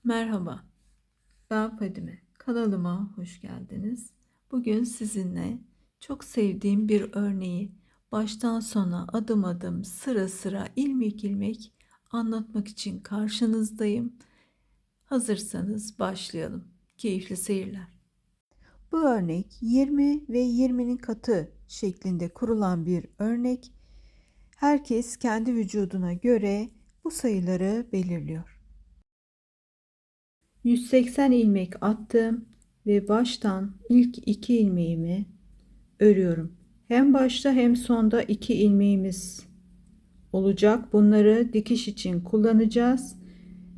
Merhaba, ben Fadime. Kanalıma hoş geldiniz. Bugün sizinle çok sevdiğim bir örneği baştan sona adım adım sıra sıra ilmek ilmek anlatmak için karşınızdayım. Hazırsanız başlayalım. Keyifli seyirler. Bu örnek 20 ve 20'nin katı şeklinde kurulan bir örnek. Herkes kendi vücuduna göre bu sayıları belirliyor. 180 ilmek attım ve baştan ilk 2 ilmeğimi örüyorum. Hem başta hem sonda 2 ilmeğimiz olacak. Bunları dikiş için kullanacağız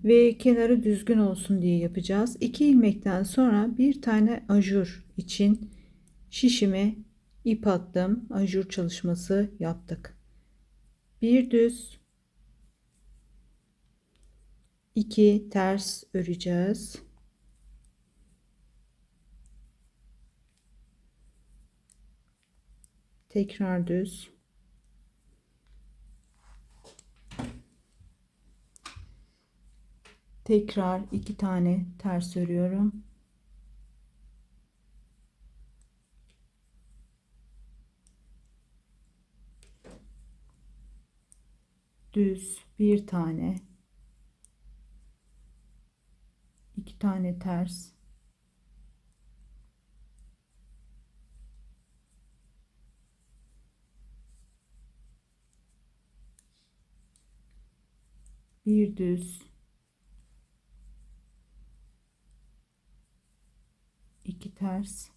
ve kenarı düzgün olsun diye yapacağız. 2 ilmekten sonra bir tane ajur için şişime ip attım. Ajur çalışması yaptık. Bir düz, 2 ters öreceğiz. Tekrar düz. Tekrar 2 tane ters örüyorum. Düz bir tane, 2 tane ters. Bir düz, 2 ters.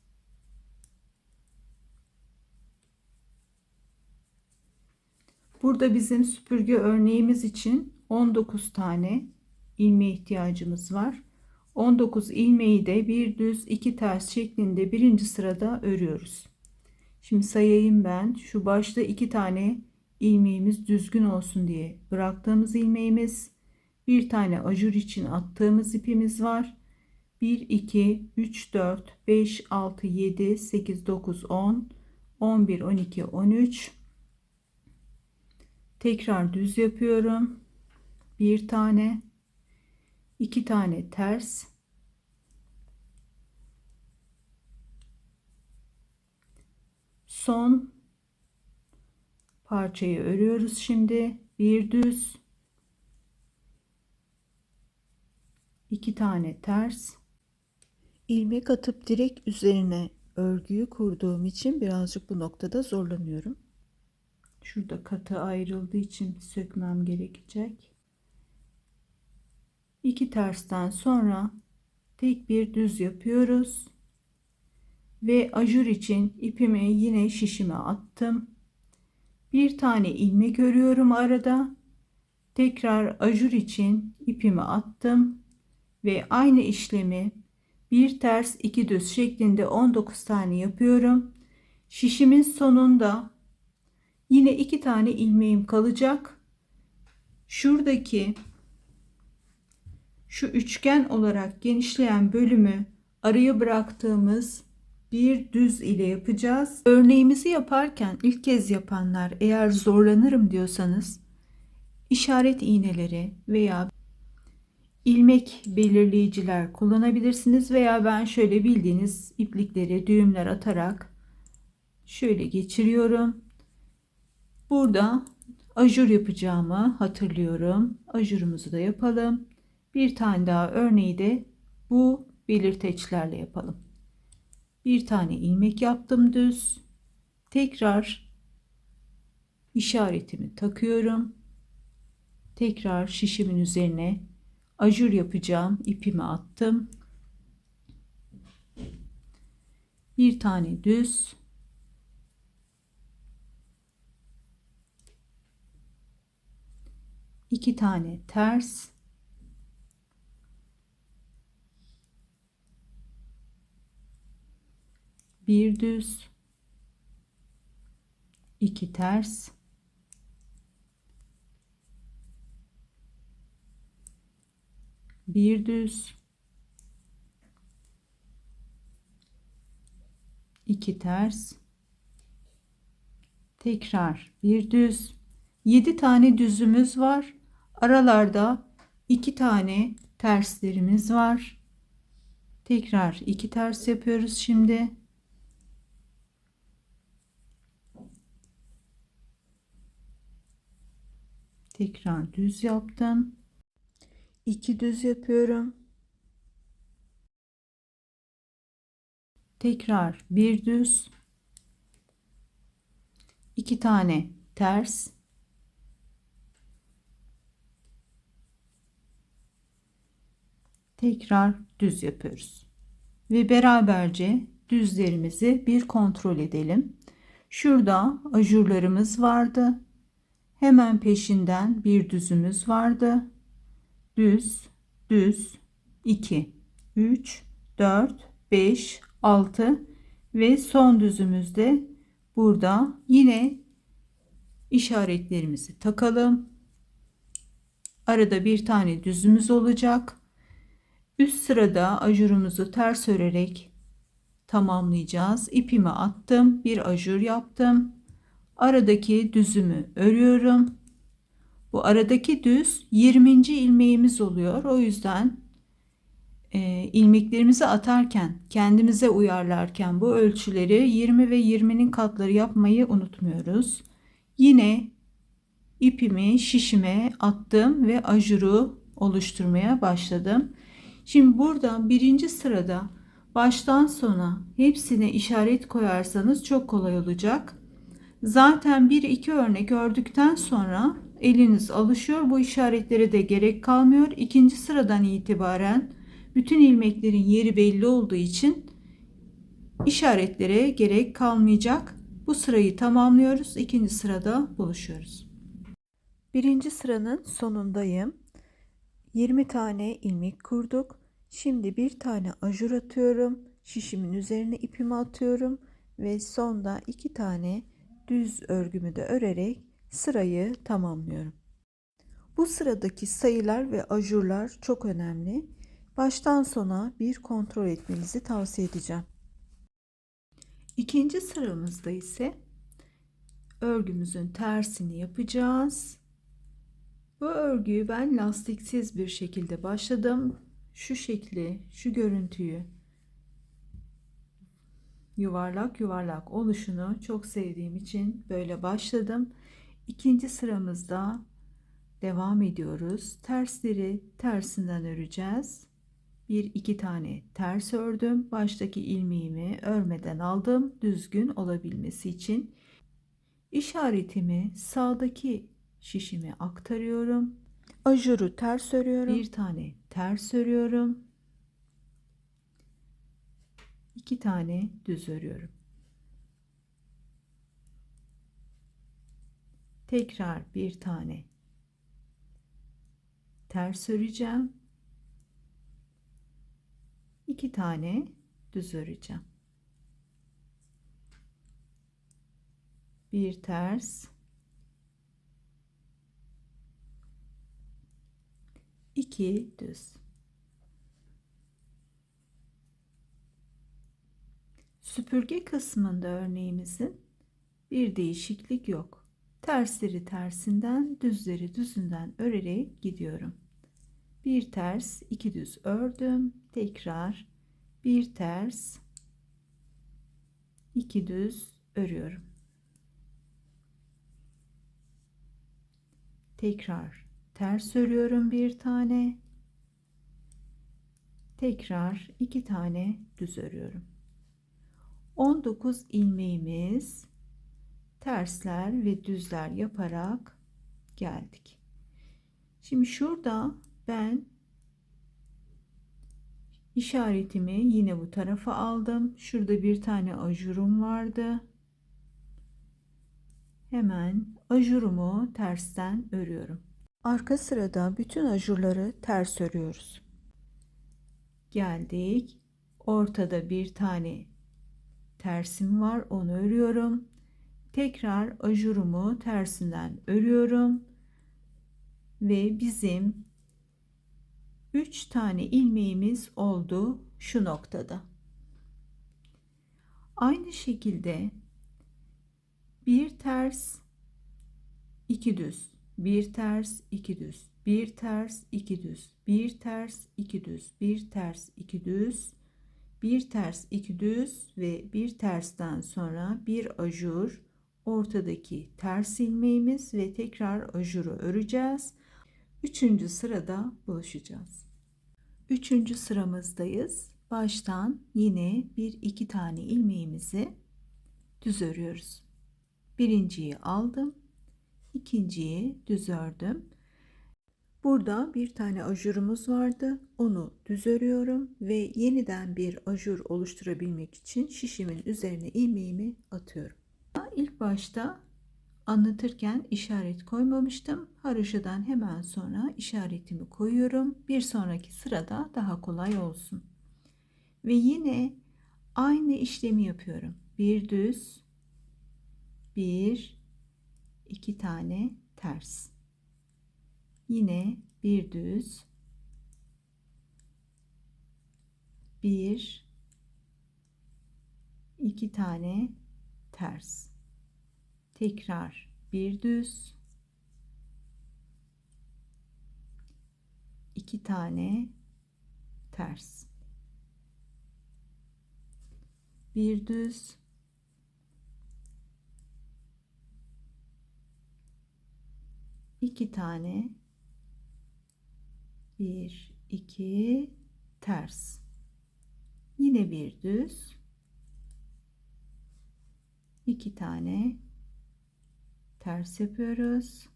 Burada bizim süpürge örneğimiz için 19 tane ilmeğe ihtiyacımız var. 19 ilmeği de bir düz 2 ters şeklinde birinci sırada örüyoruz. Şimdi sayayım ben. Şu başta 2 tane ilmeğimiz düzgün olsun diye bıraktığımız ilmeğimiz, bir tane ajur için attığımız ipimiz var. 1 2 3 4 5 6 7 8 9 10 11 12 13. Tekrar düz yapıyorum. Bir tane, 2 tane ters, son parçayı örüyoruz. Şimdi bir düz, 2 tane ters, ilmek atıp direkt üzerine örgüyü kurduğum için birazcık bu noktada zorlanıyorum. Şurada katı ayrıldığı için sökmem gerekecek. 2 tersten sonra tek bir düz yapıyoruz ve ajur için ipimi yine şişime attım. Bir tane ilmek örüyorum arada. Tekrar ajur için ipimi attım ve aynı işlemi bir ters 2 düz şeklinde 19 tane yapıyorum. Şişimin sonunda yine 2 tane ilmeğim kalacak. Şuradaki şu üçgen olarak genişleyen bölümü araya bıraktığımız bir düz ile yapacağız. Örneğimizi yaparken ilk kez yapanlar eğer zorlanırım diyorsanız işaret iğneleri veya ilmek belirleyiciler kullanabilirsiniz veya ben şöyle bildiğiniz iplikleri düğümler atarak şöyle geçiriyorum. Burada ajur yapacağımı hatırlıyorum. Ajurumuzu da yapalım. Bir tane daha örneği de bu belirteçlerle yapalım. Bir tane ilmek yaptım düz. Tekrar işaretimi takıyorum. Tekrar şişimin üzerine ajur yapacağım ipimi attım. Bir tane düz, 2 tane ters, bir düz, 2 ters, bir düz, 2 ters, tekrar bir düz. 7 tane düzümüz var. Aralarda 2 tane terslerimiz var. Tekrar 2 ters yapıyoruz şimdi. Tekrar düz yaptım. 2 düz yapıyorum. Tekrar bir düz. 2 tane ters. Tekrar düz yapıyoruz. Ve beraberce düzlerimizi bir kontrol edelim. Şurada ajurlarımız vardı. Hemen peşinden bir düzümüz vardı. Düz, düz, 2, 3, 4, 5, 6 ve son düzümüzde burada yine işaretlerimizi takalım. Arada bir tane düzümüz olacak. Üst sırada ajurumuzu ters örerek tamamlayacağız. İpimi attım, bir ajur yaptım. Aradaki düzümü örüyorum. Bu aradaki düz 20. ilmeğimiz oluyor. O yüzden ilmeklerimizi atarken, kendimize uyarlarken bu ölçüleri 20 ve 20'nin katları yapmayı unutmuyoruz. Yine ipimi şişime attım ve ajuru oluşturmaya başladım. Şimdi buradan birinci sırada baştan sona hepsine işaret koyarsanız çok kolay olacak. Zaten 1-2 örnek ördükten sonra eliniz alışıyor. Bu işaretlere de gerek kalmıyor. İkinci sıradan itibaren bütün ilmeklerin yeri belli olduğu için işaretlere gerek kalmayacak. Bu sırayı tamamlıyoruz. İkinci sırada buluşuyoruz. Birinci sıranın sonundayım. 20 tane ilmek kurduk. Şimdi bir tane ajur atıyorum. Şişimin üzerine ipimi atıyorum ve sonda 2 tane düz örgümü de örerek sırayı tamamlıyorum. Bu sıradaki sayılar ve ajurlar çok önemli. Baştan sona bir kontrol etmenizi tavsiye edeceğim. İkinci sıramızda ise örgümüzün tersini yapacağız. Bu örgüyü ben lastiksiz bir şekilde başladım. Şu şekli, şu görüntüyü yuvarlak yuvarlak oluşunu çok sevdiğim için böyle başladım. İkinci sıramızda devam ediyoruz. Tersleri tersinden öreceğiz. 1-2 tane ters ördüm. Baştaki ilmeğimi örmeden aldım. Düzgün olabilmesi için işaretimi sağdaki şişime aktarıyorum. Ajuru ters örüyorum. Bir tane ters örüyorum. 2 tane düz örüyorum. Tekrar bir tane ters öreceğim. 2 tane düz öreceğim. Bir ters, 2 düz. Süpürge kısmında örneğimizin bir değişiklik yok. Tersleri tersinden, düzleri düzünden örerek gidiyorum. Bir ters, 2 düz ördüm. Tekrar bir ters, 2 düz örüyorum. Tekrar ters örüyorum bir tane. Tekrar 2 tane düz örüyorum. 19 ilmeğimiz tersler ve düzler yaparak geldik. Şimdi şurada ben işaretimi yine bu tarafa aldım. Şurada bir tane ajurum vardı. Hemen ajurumu tersten örüyorum. Arka sırada bütün ajurları ters örüyoruz. Geldik. Ortada bir tane tersim var. Onu örüyorum. Tekrar ajurumu tersinden örüyorum. Ve bizim 3 tane ilmeğimiz oldu şu noktada. Aynı şekilde bir ters, 2 düz. bir ters, iki düz, bir ters, iki düz, bir ters, iki düz, bir ters, iki düz, bir ters, iki düz ve bir tersten sonra bir ajur, ortadaki ters ilmeğimiz ve tekrar ajuru öreceğiz. Üçüncü sırada buluşacağız. Üçüncü sıramızdayız. Baştan yine bir iki tane ilmeğimizi düz örüyoruz. Birinciyi aldım, ikinciyi düz ördüm. Burada bir tane ajurumuz vardı. Onu düz örüyorum ve yeniden bir ajur oluşturabilmek için şişimin üzerine ilmeğimi atıyorum. İlk başta anlatırken işaret koymamıştım. Haroşadan hemen sonra işaretimi koyuyorum. Bir sonraki sırada daha kolay olsun. Ve yine aynı işlemi yapıyorum. Bir düz, bir, iki tane ters. Yine bir düz, bir, iki tane ters. Tekrar bir düz, iki tane ters. Bir düz, iki tane, bir, iki, ters. Yine bir düz, iki tane ters yapıyoruz.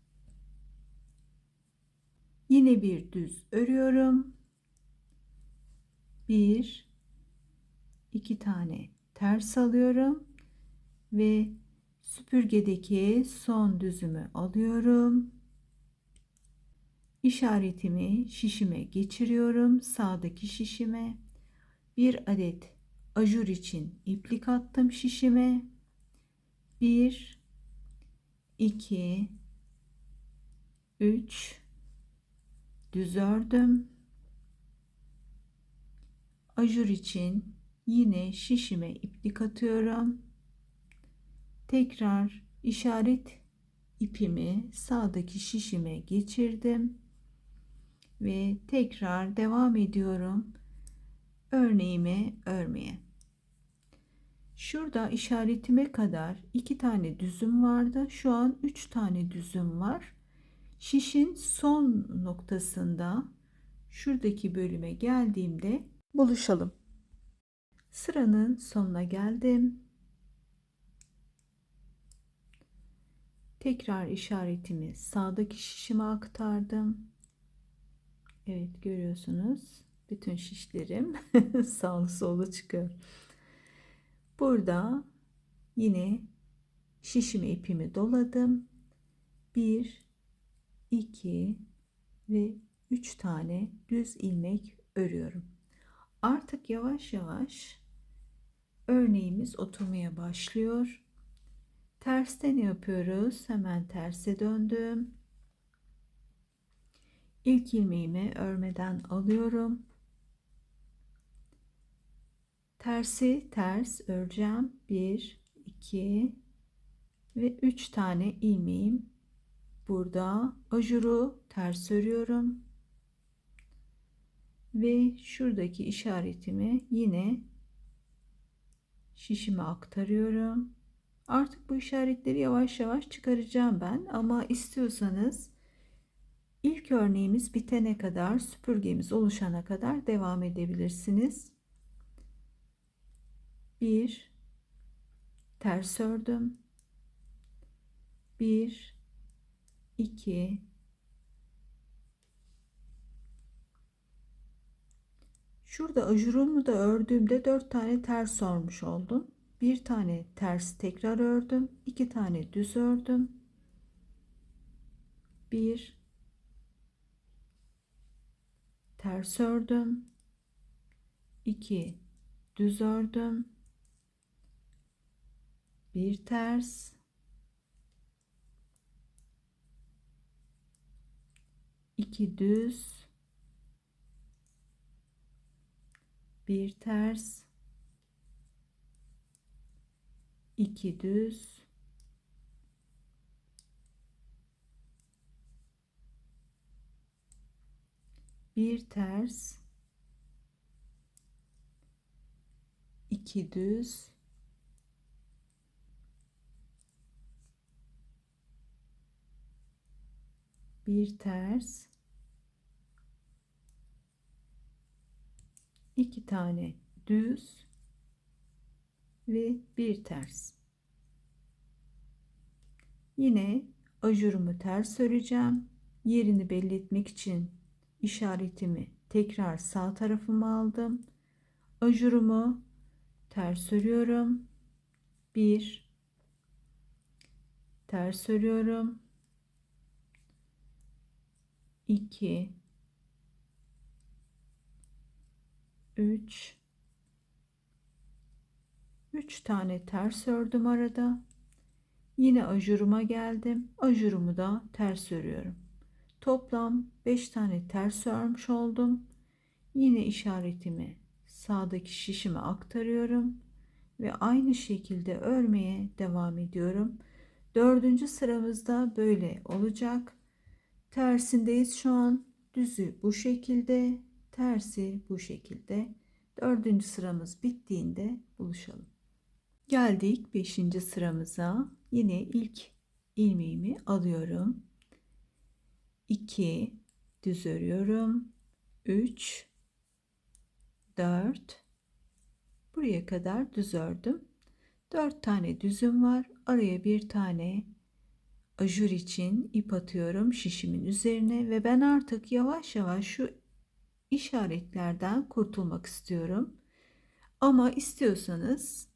Yine bir düz örüyorum. Bir, iki tane ters alıyorum ve süpürgedeki son düzümü alıyorum. İşaretimi şişime geçiriyorum. Sağdaki şişime bir adet ajur için iplik attım şişime. 1, 2, 3 düz ördüm. Ajur için yine şişime iplik atıyorum. Tekrar işaret ipimi sağdaki şişime geçirdim ve tekrar devam ediyorum örneğimi örmeye. Şurada işaretime kadar 2 tane düzüm vardı. Şu an 3 tane düzüm var. Şişin son noktasında şuradaki bölüme geldiğimde buluşalım. Sıranın sonuna geldim. Tekrar işaretimi sağdaki şişime aktardım. Evet, görüyorsunuz. Bütün şişlerim sağlı sollu çıkıyor. Burada yine şişime ipimi doladım. 1, 2 ve 3 tane düz ilmek örüyorum. Artık yavaş yavaş örneğimiz oturmaya başlıyor. Terste ne yapıyoruz? Hemen terse döndüm. İlk ilmeğimi örmeden alıyorum. Tersi ters öreceğim. 1, 2 ve 3 tane ilmeğim burada. Ajuru ters örüyorum. Ve şuradaki işaretimi yine şişime aktarıyorum. Artık bu işaretleri yavaş yavaş çıkaracağım ben, ama istiyorsanız ilk örneğimiz bitene kadar, süpürgemiz oluşana kadar devam edebilirsiniz. Bir ters ördüm. 1, 2, şurada ajurumu da ördüğümde 4 tane ters örmüş oldum. Bir tane ters tekrar ördüm. 2 tane düz ördüm. 1 ters ördüm. 2 düz ördüm. Bir ters. 2 düz. Bir ters. 2 düz. bir ters, 2 düz, bir ters, 2 tane düz ve bir ters. Yine ajurumu ters öreceğim. Yerini belli etmek için işaretimi tekrar sağ tarafıma aldım. Ajurumu ters örüyorum. 1, ters örüyorum. 2, 3, 3 tane ters ördüm arada. Yine ajuruma geldim. Ajurumu da ters örüyorum. Toplam 5 tane ters örmüş oldum. Yine işaretimi sağdaki şişime aktarıyorum ve aynı şekilde örmeye devam ediyorum. Dördüncü sıramızda böyle olacak. Tersindeyiz şu an. Düzü bu şekilde, tersi bu şekilde. Dördüncü sıramız bittiğinde buluşalım. Geldik 5. sıramıza. Yine ilk ilmeğimi alıyorum. 2 düz örüyorum. 3, 4, buraya kadar düz ördüm. 4 tane düzüm var. Araya bir tane ajur için ip atıyorum şişimin üzerine ve ben artık yavaş yavaş şu işaretlerden kurtulmak istiyorum. Ama istiyorsanız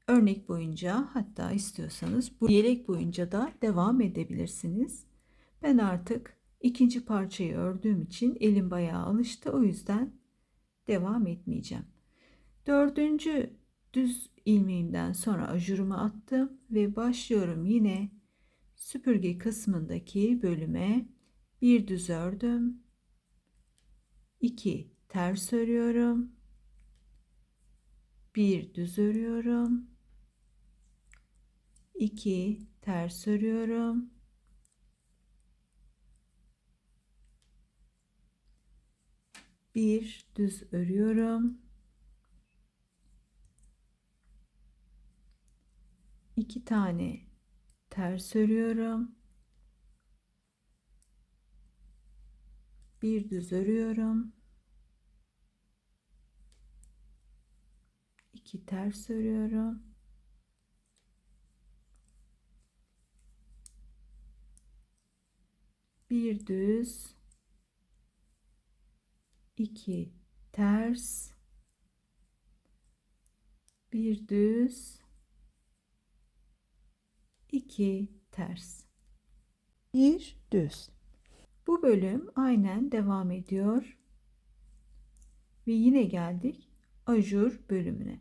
örnek boyunca, hatta istiyorsanız bu yelek boyunca da devam edebilirsiniz. Ben artık ikinci parçayı ördüğüm için elim bayağı alıştı. O yüzden devam etmeyeceğim. Dördüncü düz ilmeğimden sonra ajurumu attım ve başlıyorum yine süpürge kısmındaki bölüme. Bir düz ördüm. 2 ters örüyorum. Bir düz örüyorum. 2 ters örüyorum. Bir düz örüyorum. 2 tane ters örüyorum. Bir düz örüyorum. 2 ters örüyorum. Bir düz, 2 ters, bir düz, 2 ters, bir düz. Bu bölüm aynen devam ediyor ve yine geldik ajur bölümüne.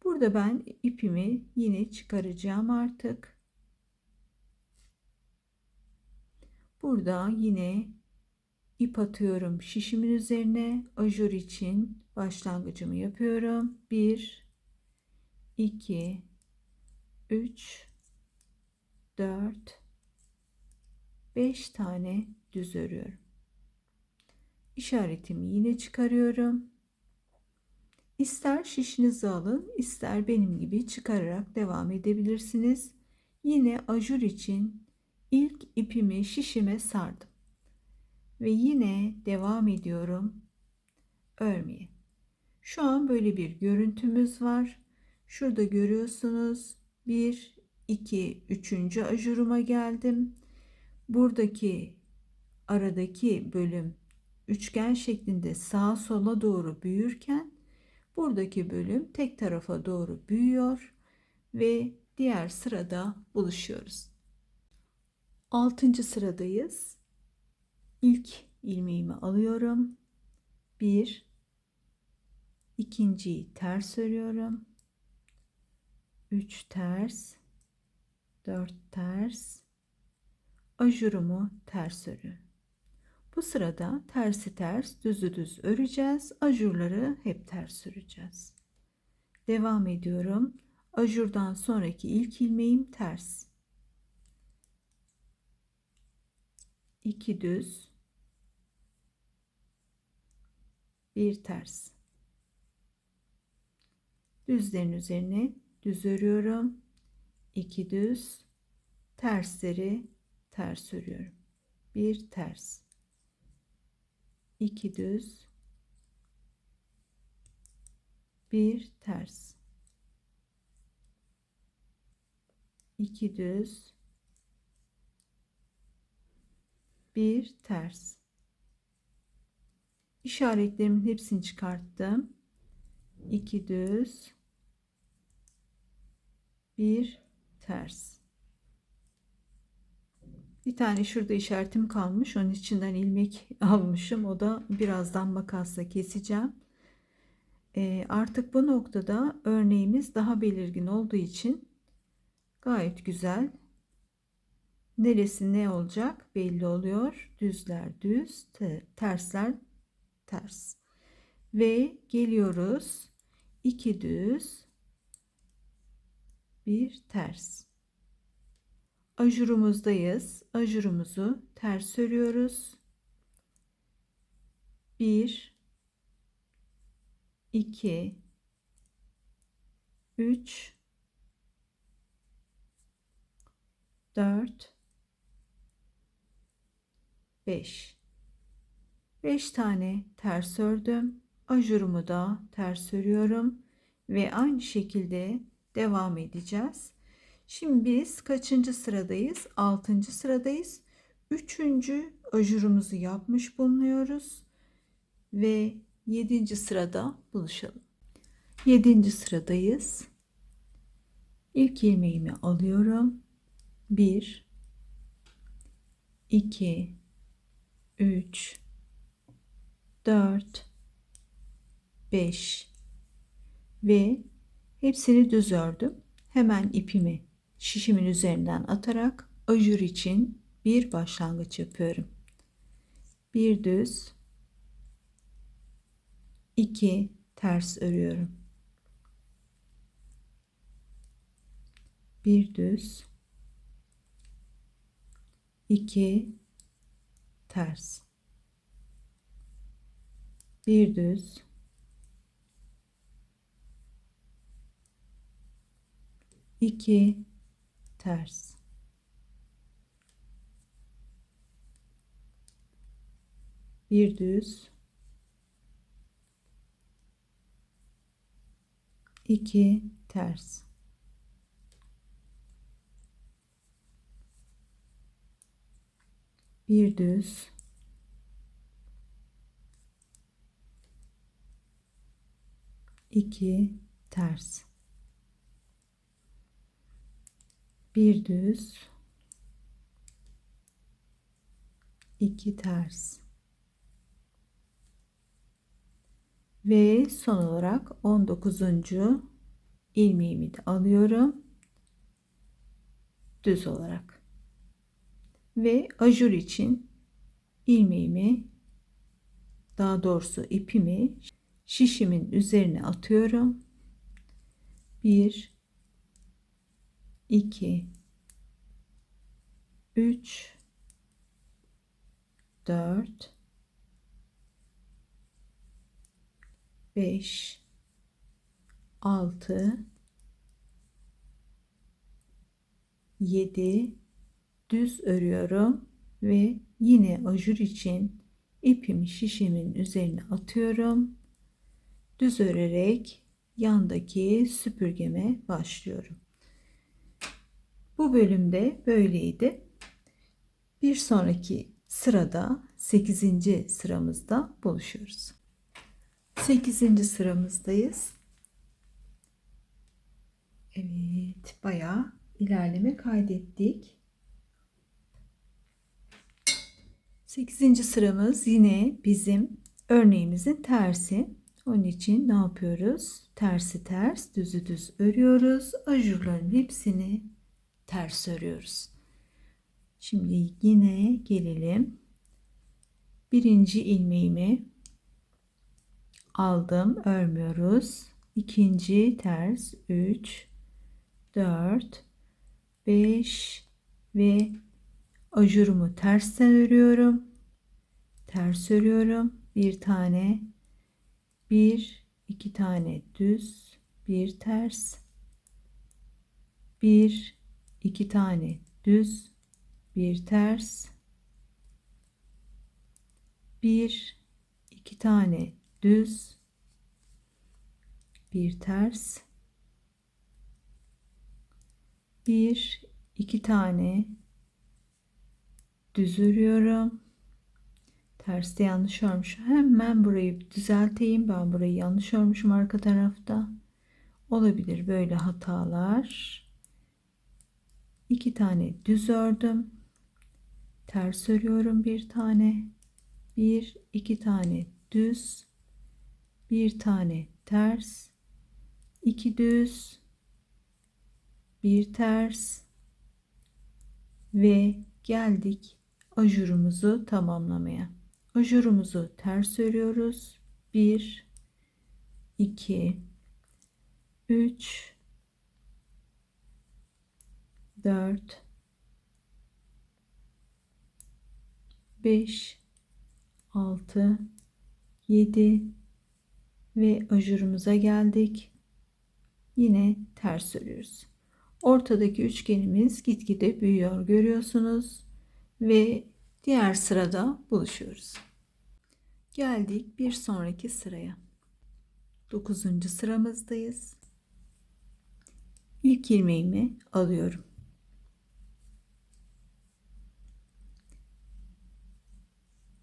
Burada ben ipimi yine çıkaracağım artık. Burada yine ip atıyorum şişimin üzerine. Ajur için başlangıcımı yapıyorum. 1, 2, 3, 4, 5 tane düz örüyorum. İşaretimi yine çıkarıyorum. İster şişinizi alın, ister benim gibi çıkararak devam edebilirsiniz. Yine ajur için ilk ipimi şişime sardım. Ve yine devam ediyorum örmeye. Şu an böyle bir görüntümüz var. Şurada görüyorsunuz. 1, 2, 3. ajuruma geldim. Buradaki aradaki bölüm üçgen şeklinde sağa sola doğru büyürken buradaki bölüm tek tarafa doğru büyüyor ve diğer sırada buluşuyoruz. 6. sıradayız. İlk ilmeğimi alıyorum. 1, ikinciyi ters örüyorum. 3 ters, 4 ters, ajurumu ters örüyorum. Bu sırada tersi ters, düzü düz öreceğiz. Ajurları hep ters öreceğiz. Devam ediyorum. Ajurdan sonraki ilk ilmeğim ters. 2 düz, bir ters. Düzlerin üzerine düz örüyorum. 2 düz, tersleri ters örüyorum. Bir ters. 2 düz, bir ters. 2 düz, bir ters. İşaretlerimin hepsini çıkarttım. 2 düz, bir ters. Bir tane şurada işaretim kalmış. Onun içinden ilmek almışım. O da birazdan makasla keseceğim. Artık bu noktada örneğimiz daha belirgin olduğu için gayet güzel. Neresi ne olacak belli oluyor. Düzler düz, tersler ters. Ve geliyoruz. 2 düz, bir ters. Ajurumuzdayız. Ajurumuzu ters örüyoruz. 1 2 3 4 5 tane ters ördüm. Ajurumu da ters örüyorum ve aynı şekilde devam edeceğiz. Şimdi biz kaçıncı sıradayız? 6. sıradayız. 3. ajurumuzu yapmış bulunuyoruz ve 7. sırada buluşalım. 7. sıradayız. İlk ilmeğimi alıyorum. 1 2 3 4 5 ve hepsini düz ördüm. Hemen ipimi şişimin üzerinden atarak ajur için bir başlangıç yapıyorum. Bir düz, 2 ters örüyorum. Bir düz, 2 ters. Bir düz, 2 ters. Bir düz, 2 ters. Bir düz, 2 ters. Bir düz, 2 ters. Ve son olarak 19. ilmeğimi de alıyorum düz olarak ve ajur için ilmeğimi, daha doğrusu ipimi şişimin üzerine atıyorum. 1 2 3 4 5 6 7 düz örüyorum ve yine ajur için ipimi şişimin üzerine atıyorum. Düz örerek yandaki süpürgeme başlıyorum. Bu bölümde böyleydi. Bir sonraki sırada 8. sıramızda buluşuyoruz. 8. sıramızdayız. Evet, bayağı ilerleme kaydettik. 8. sıramız yine bizim örneğimizin tersi. Onun için ne yapıyoruz? Tersi ters, düzü düz örüyoruz. Ajurların hepsini ters örüyoruz. Şimdi yine gelelim. Birinci ilmeğimi aldım, örmüyoruz. İkinci ters, 3 4 5 ve ajurumu tersten örüyorum. Ters örüyorum. Bir tane 1 2 tane düz, bir ters, 1 2 tane düz, bir ters, 1 2 tane düz, bir ters, 1 2 tane düz örüyorum. Terste yanlış örmüşüm. Hemen burayı düzelteyim. Ben burayı yanlış örmüşüm arka tarafta. Olabilir böyle hatalar. 2 tane düz ördüm. Ters örüyorum bir tane. 1 2 tane düz, bir tane ters, 2 düz, bir ters ve geldik ajurumuzu tamamlamaya. Ajurumuzu ters örüyoruz. 1 2 3 4 5 6 7 ve ajurumuza geldik. Yine ters örüyoruz. Ortadaki üçgenimiz gitgide büyüyor görüyorsunuz ve diğer sırada buluşuyoruz. Geldik bir sonraki sıraya. 9. sıramızdayız. İlk ilmeğimi alıyorum.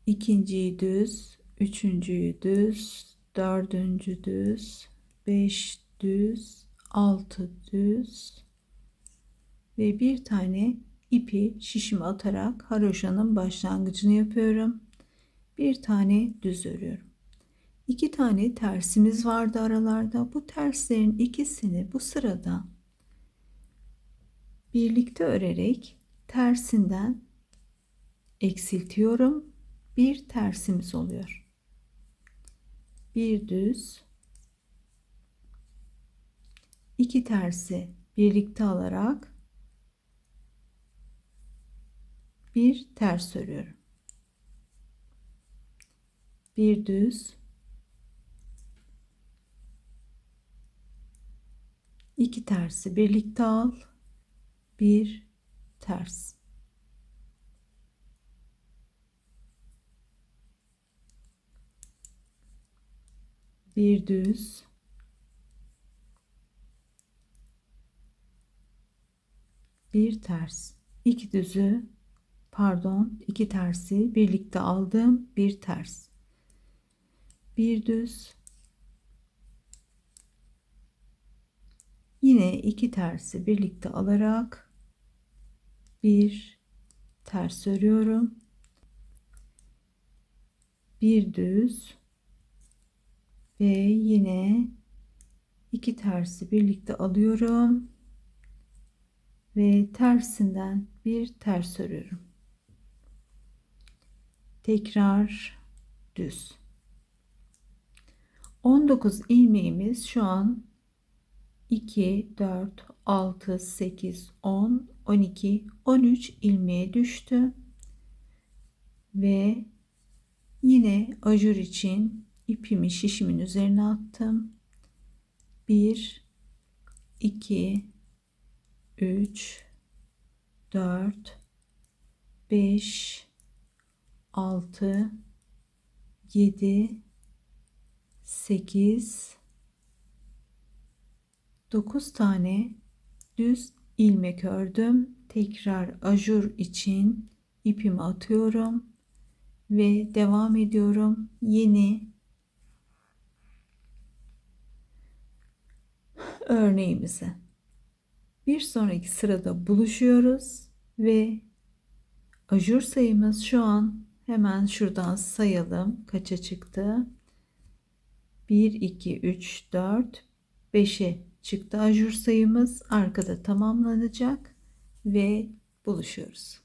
İkinciyi düz, üçüncüyü düz, dördüncü düz, 5 düz, 6 düz ve bir tane ipi şişime atarak haroşanın başlangıcını yapıyorum. Bir tane düz örüyorum. 2 tane tersimiz vardı aralarda. Bu terslerin ikisini bu sırada birlikte örerek tersinden eksiltiyorum. Bir tersimiz oluyor. Bir düz, 2 tersi birlikte alarak bir ters örüyorum. Bir düz, 2 tersi birlikte al, bir ters. Bir düz, bir ters. 2 düzü, pardon, 2 tersi birlikte aldım, bir ters. Bir düz, yine 2 tersi birlikte alarak bir ters örüyorum. Bir düz ve yine 2 tersi birlikte alıyorum ve tersinden bir ters örüyorum. Tekrar düz. 19 ilmeğimiz şu an 2 4 6 8 10 12 13 ilmeğe düştü ve yine ajur için ipimi şişimin üzerine attım. 1 2 3 4 5 6 7 8 9 tane düz ilmek ördüm. Tekrar ajur için ipimi atıyorum ve devam ediyorum. Yeni örneğimize. Bir sonraki sırada buluşuyoruz ve ajur sayımız şu an hemen şuradan sayalım kaça çıktı. 1 2 3 4 5'e çıktı ajur sayımız. Arkada tamamlanacak ve buluşuyoruz.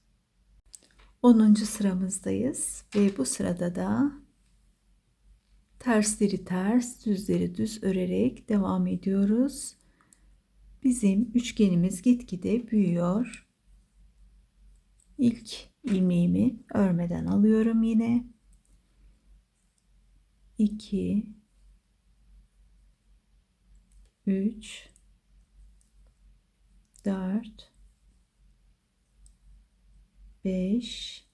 10. sıramızdayız ve bu sırada da tersleri ters, düzleri düz örerek devam ediyoruz. Bizim üçgenimiz gitgide büyüyor. İlk ilmeğimi örmeden alıyorum yine. 2 3, 4, 5,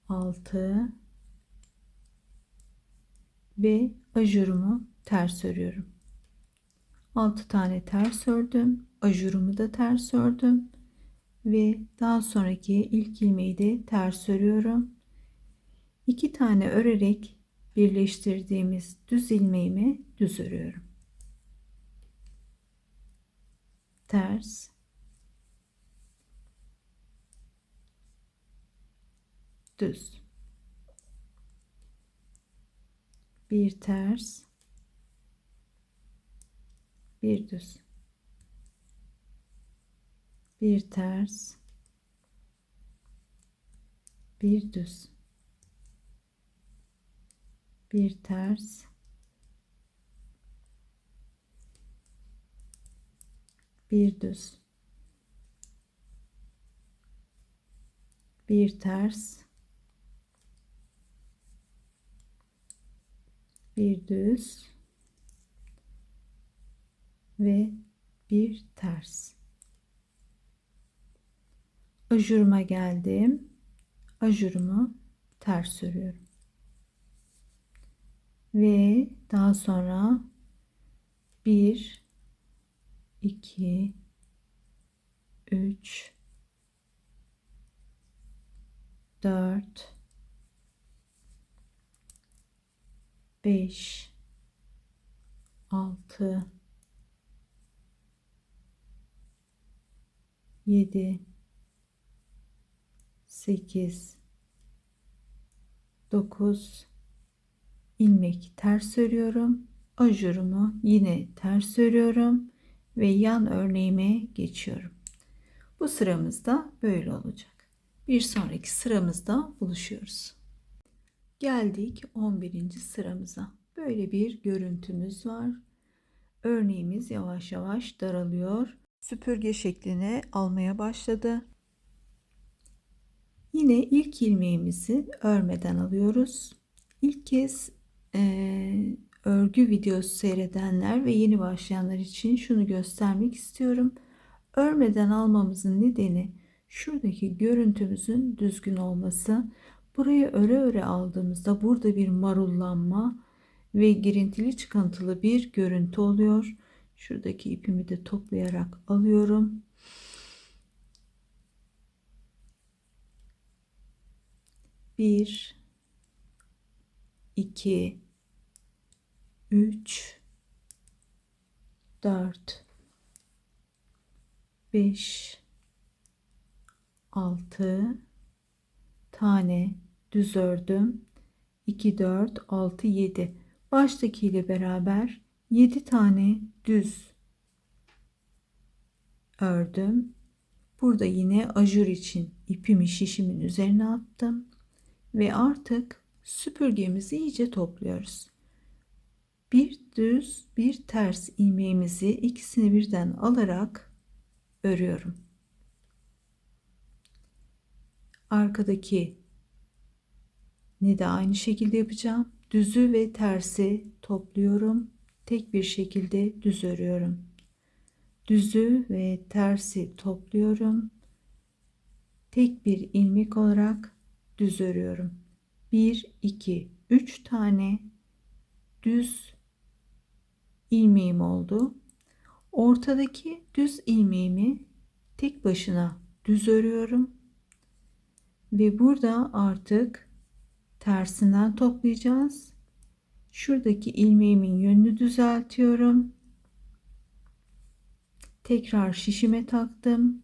6 ve ajurumu ters örüyorum. 6 tane ters ördüm. Ajurumu da ters ördüm. Ve daha sonraki ilk ilmeği de ters örüyorum. 2 tane örerek birleştirdiğimiz düz ilmeğimi düz örüyorum. Ters, düz. Bir ters, bir düz. Bir ters, bir düz. Bir ters, bir düz. Bir ters, bir düz ve bir ters. Ajuruma geldim. Ajurumu ters örüyorum. Ve daha sonra 1, 2, 3, 4, 5, 6, 7, 8, 9 ilmek ters örüyorum. Ajurumu yine ters örüyorum ve yan örneğime geçiyorum. Bu sıramızda böyle olacak. Bir sonraki sıramızda buluşuyoruz. Geldik 11. sıramıza. Böyle bir görüntümüz var. Örneğimiz yavaş yavaş daralıyor. Süpürge şeklini almaya başladı. Yine ilk ilmeğimizi örmeden alıyoruz. İlk kez örgü videosu seyredenler ve yeni başlayanlar için şunu göstermek istiyorum. Örmeden almamızın nedeni şuradaki görüntümüzün düzgün olması. Burayı öre öre aldığımızda burada bir marullanma ve girintili çıkıntılı bir görüntü oluyor. Şuradaki ipimi de toplayarak alıyorum. Bir, 2, 3, 4, 5, 6 tane düz ördüm. 2, 4, 6, 7. Baştaki ile beraber 7 tane düz ördüm. Burada yine ajur için ipimi şişimin üzerine attım. Ve artık süpürgemizi iyice topluyoruz. Bir düz bir ters ilmeğimizi ikisini birden alarak örüyorum. Arkadaki de aynı şekilde yapacağım. Düzü ve tersi topluyorum. Tek bir şekilde düz örüyorum. Düzü ve tersi topluyorum. Tek bir ilmek olarak düz örüyorum. 1, 2, 3 tane düz ilmeğim oldu. Ortadaki düz ilmeğimi tek başına düz örüyorum. Ve burada artık tersinden toplayacağız. Şuradaki ilmeğimin yönünü düzeltiyorum. Tekrar şişime taktım.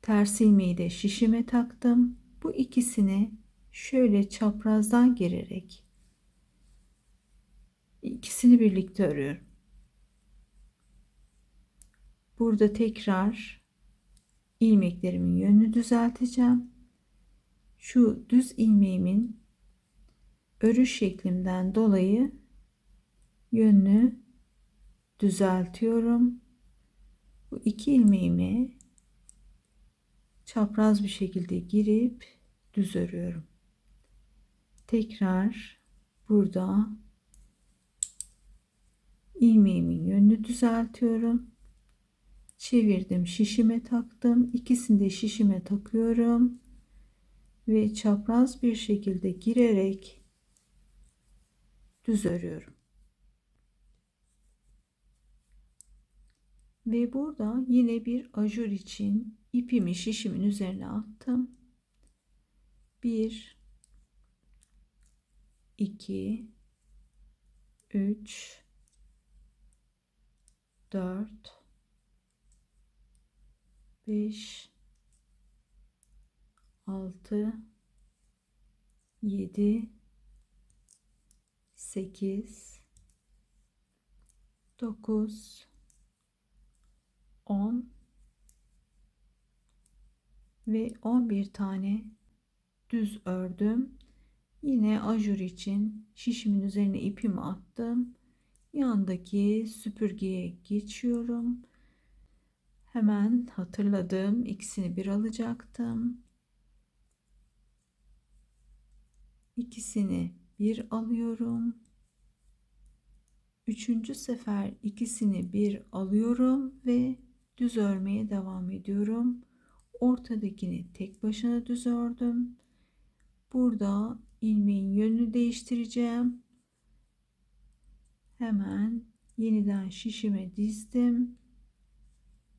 Ters ilmeği de şişime taktım. Bu ikisini şöyle çaprazdan girerek ikisini birlikte örüyorum. Burada tekrar ilmeklerimin yönünü düzelteceğim. Şu düz ilmeğimin örüş şeklimden dolayı yönünü düzeltiyorum. Bu iki ilmeğimi çapraz bir şekilde girip düz örüyorum. Tekrar burada ilmeğimin yönünü düzeltiyorum. Çevirdim, şişime taktım. İkisini de şişime takıyorum ve çapraz bir şekilde girerek düz örüyorum. Ve burada yine bir ajur için ipimi şişimin üzerine attım. 1 2 3 4 5 6 7 8 9 10 ve 11 tane düz ördüm. Yine ajur için şişimin üzerine ipimi attım. Yandaki süpürgeye geçiyorum. Hemen hatırladım. İkisini bir alacaktım. İkisini bir alıyorum. Üçüncü sefer ikisini bir alıyorum ve düz örmeye devam ediyorum. Ortadakini tek başına düz ördüm. Burada ilmeğin yönünü değiştireceğim. Hemen yeniden şişime dizdim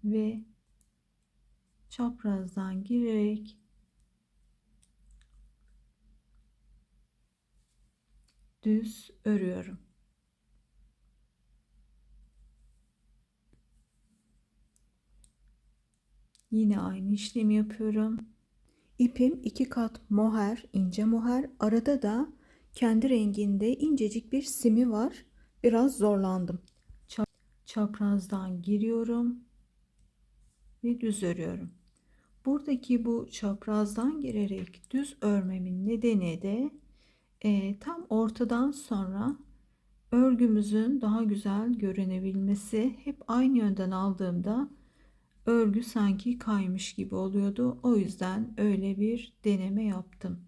ve çaprazdan girerek düz örüyorum. Yine aynı işlemi yapıyorum. İpim 2 kat moher, ince moher. Arada da kendi renginde incecik bir simi var. Biraz zorlandım. Çaprazdan giriyorum ve düz örüyorum. Buradaki bu çaprazdan girerek düz örmemin nedeni de tam ortadan sonra örgümüzün daha güzel görünebilmesi. Hep aynı yönden aldığımda örgü sanki kaymış gibi oluyordu. O yüzden öyle bir deneme yaptım.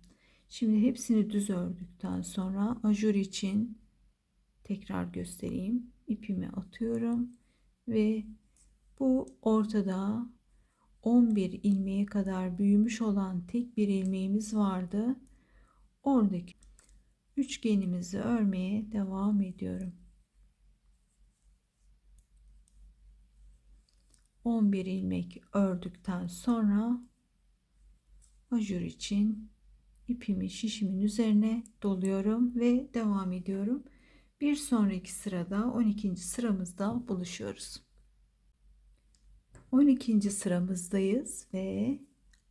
Şimdi hepsini düz ördükten sonra ajur için tekrar göstereyim. İpimi atıyorum ve bu ortada 11 ilmeğe kadar büyümüş olan tek bir ilmeğimiz vardı. Oradaki üçgenimizi örmeye devam ediyorum. 11 ilmek ördükten sonra ajur için ipimi şişimin üzerine doluyorum ve devam ediyorum. Bir sonraki sırada 12. sıramızda buluşuyoruz. 12. sıramızdayız ve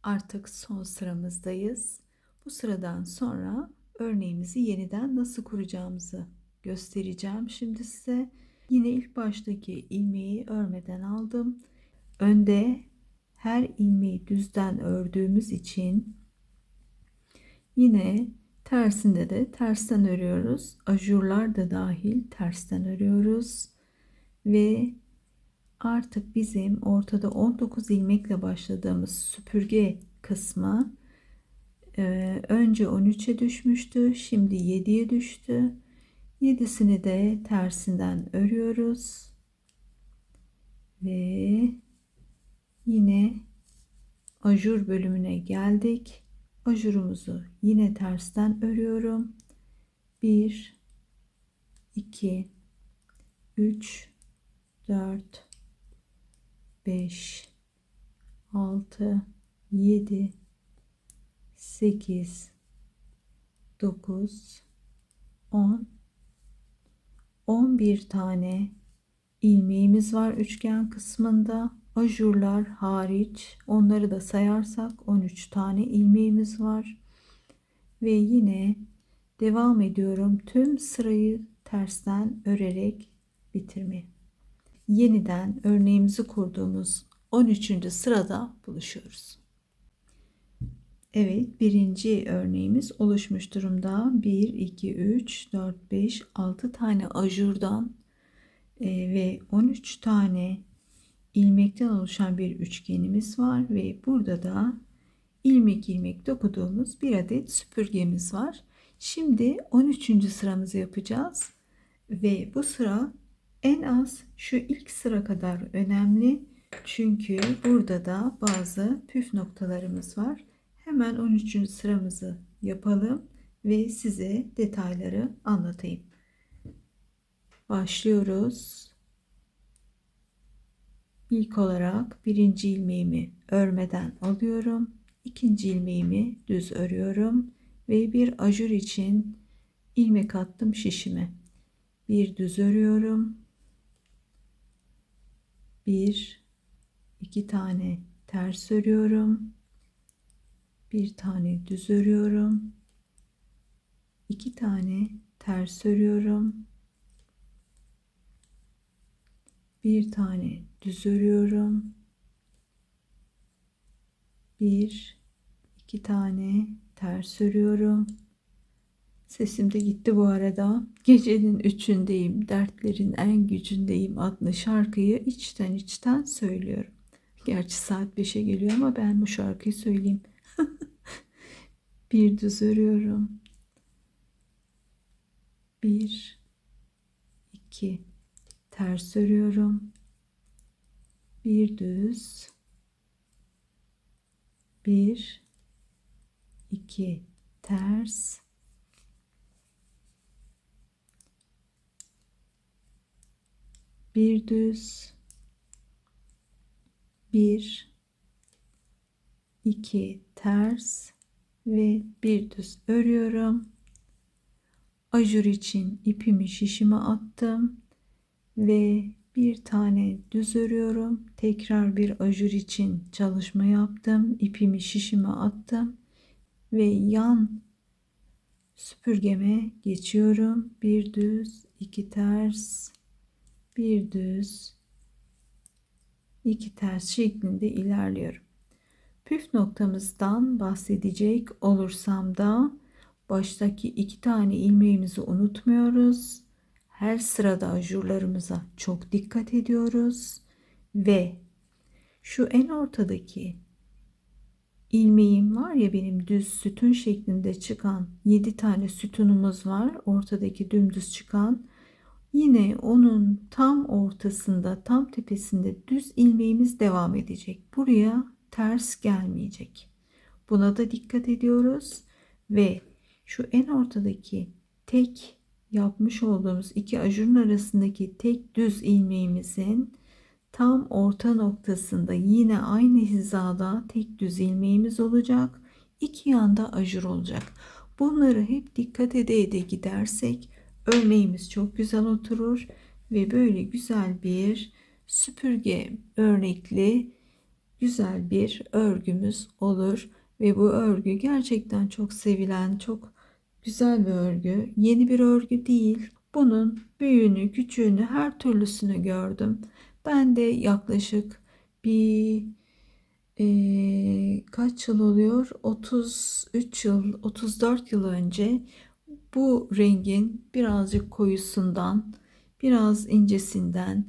artık son sıramızdayız. Bu sıradan sonra örneğimizi yeniden nasıl kuracağımızı göstereceğim. Şimdi size yine ilk baştaki ilmeği örmeden aldım. Önde her ilmeği düzden ördüğümüz için yine tersinde de tersten örüyoruz. Ajurlar da dahil tersten örüyoruz ve artık bizim ortada 19 ilmekle başladığımız süpürge kısmı önce 13'e düşmüştü. Şimdi 7'ye düştü. 7'sini de tersinden örüyoruz. Ve yine ajur bölümüne geldik. Ajurumuzu yine tersten örüyorum. 1 2 3 4 5 6 7 8 9 10 11 tane ilmeğimiz var üçgen kısmında. Ajurlar hariç, onları da sayarsak 13 tane ilmeğimiz var. Ve yine devam ediyorum tüm sırayı tersten örerek bitirmeye. Yeniden örneğimizi kurduğumuz 13. sırada buluşuyoruz. Evet, birinci örneğimiz oluşmuş durumda. 1 2 3 4 5 6 tane ajurdan ve 13 tane ilmekten oluşan bir üçgenimiz var ve burada da ilmek ilmek dokuduğumuz bir adet süpürgemiz var. Şimdi 13. sıramızı yapacağız ve bu sıra En az şu ilk sıra kadar önemli. Çünkü burada da bazı püf noktalarımız var. Hemen 13. sıramızı yapalım ve size detayları anlatayım. Başlıyoruz. İlk olarak birinci ilmeğimi örmeden alıyorum. İkinci ilmeğimi düz örüyorum ve bir ajur için ilmek attım şişime. Bir düz örüyorum. Bir, iki tane ters örüyorum. Bir tane düz örüyorum. İki tane ters örüyorum. Bir tane düz örüyorum. Bir, iki tane ters örüyorum. Sesim de gitti bu arada. Gecenin üçündeyim, dertlerin en gücündeyim adlı şarkıyı içten içten söylüyorum. Gerçi saat 5'e geliyor ama ben bu şarkıyı söyleyeyim. Bir düz örüyorum. Bir, iki, ters örüyorum. Bir düz. Bir, iki, ters. Bir düz. Bir, iki, ters ve bir düz örüyorum. Ajur için ipimi şişime attım ve bir tane düz örüyorum. Tekrar bir ajur için çalışma yaptım. İpimi şişime attım ve yan süpürgeme geçiyorum. Bir düz, iki ters, bir düz, iki ters şeklinde ilerliyorum. Püf noktamızdan bahsedecek olursam da baştaki iki tane ilmeğimizi unutmuyoruz. Her sırada ajurlarımıza çok dikkat ediyoruz ve şu en ortadaki ilmeğim var ya, benim düz sütun şeklinde çıkan 7 tane sütunumuz var. Ortadaki dümdüz çıkan, yine onun tam ortasında, tam tepesinde düz ilmeğimiz devam edecek. Buraya ters gelmeyecek. Buna da dikkat ediyoruz ve şu en ortadaki tek yapmış olduğumuz iki ajurun arasındaki tek düz ilmeğimizin tam orta noktasında yine aynı hizada tek düz ilmeğimiz olacak. İki yanda ajur olacak. Bunları hep dikkat ede gidersek örneğimiz çok güzel oturur ve böyle güzel bir süpürge örnekli güzel bir örgümüz olur ve bu örgü gerçekten çok sevilen, çok güzel bir örgü. Yeni bir örgü değil. Bunun büyüğünü, küçüğünü, her türlüsünü gördüm. Ben de yaklaşık bir kaç yıl oluyor? 33 yıl, 34 yıl önce bu rengin birazcık koyusundan, biraz incesinden,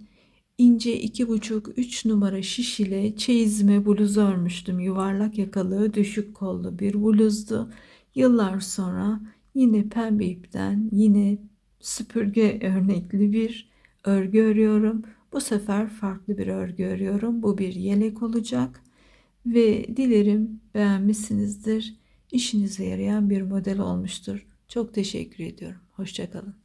ince 2,5-3 numara şiş ile çeyizime bluz örmüştüm. Yuvarlak yakalı, düşük kollu bir bluzdu. Yıllar sonra yine pembe ipten, yine süpürge örnekli bir örgü örüyorum. Bu sefer farklı bir örgü örüyorum. Bu bir yelek olacak ve dilerim beğenmişsinizdir. İşinize yarayan bir model olmuştur. Çok teşekkür ediyorum. Hoşça kalın.